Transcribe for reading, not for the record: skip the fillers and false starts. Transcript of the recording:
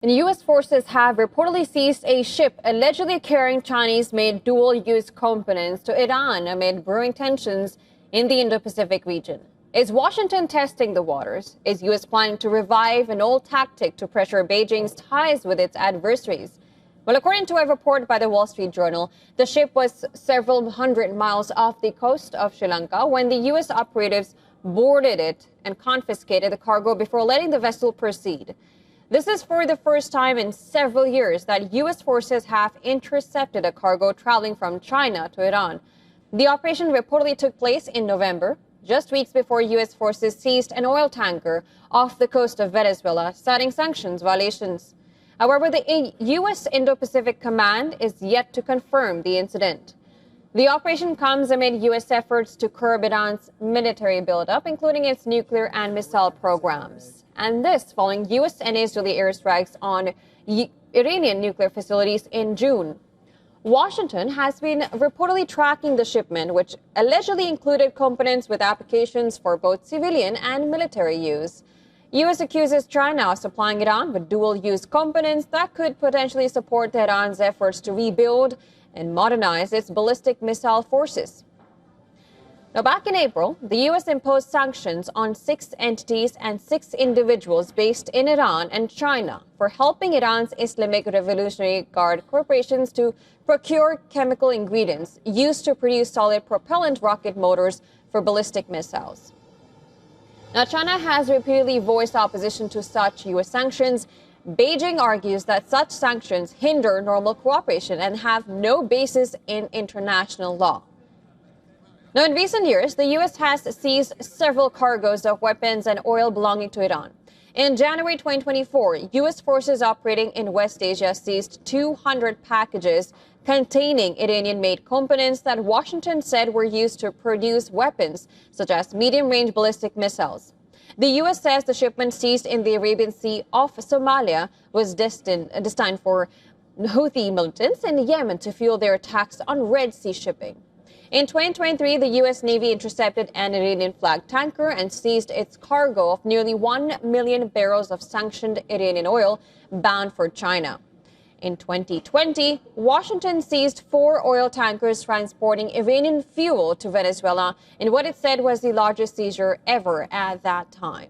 And U.S. forces have reportedly seized a ship allegedly carrying Chinese-made dual-use components to Iran amid brewing tensions in the Indo-Pacific region. Is Washington testing the waters? Is U.S. planning to revive an old tactic to pressure Beijing's ties with its adversaries? Well, according to a report by the Wall Street Journal, the ship was several hundred miles off the coast of Sri Lanka when the U.S. operatives boarded it and confiscated the cargo before letting the vessel proceed. This is for the first time in several years that U.S. forces have intercepted a cargo traveling from China to Iran. The operation reportedly took place in November, just weeks before U.S. forces seized an oil tanker off the coast of Venezuela, citing sanctions violations. However, the U.S. Indo-Pacific Command is yet to confirm the incident. The operation comes amid U.S. efforts to curb Iran's military buildup, including its nuclear and missile programs. And this following U.S. and Israeli airstrikes on Iranian nuclear facilities in June. Washington has been reportedly tracking the shipment, which allegedly included components with applications for both civilian and military use. U.S. accuses China of supplying Iran with dual-use components that could potentially support Tehran's efforts to rebuild and modernize its ballistic missile forces. Now, back in April, the U.S. imposed sanctions on 6 entities and 6 individuals based in Iran and China for helping Iran's Islamic Revolutionary Guard corporations to procure chemical ingredients used to produce solid propellant rocket motors for ballistic missiles. Now, China has repeatedly voiced opposition to such U.S. sanctions. Beijing argues that such sanctions hinder normal cooperation and have no basis in international law. Now, in recent years, the U.S. has seized several cargoes of weapons and oil belonging to Iran. In January 2024, U.S. forces operating in West Asia seized 200 packages containing Iranian-made components that Washington said were used to produce weapons, such as medium-range ballistic missiles. The U.S. says the shipment seized in the Arabian Sea off Somalia was destined for Houthi militants in Yemen to fuel their attacks on Red Sea shipping. In 2023, the U.S. Navy intercepted an Iranian-flagged tanker and seized its cargo of nearly 1 million barrels of sanctioned Iranian oil bound for China. In 2020, Washington seized 4 oil tankers transporting Iranian fuel to Venezuela in what it said was the largest seizure ever at that time.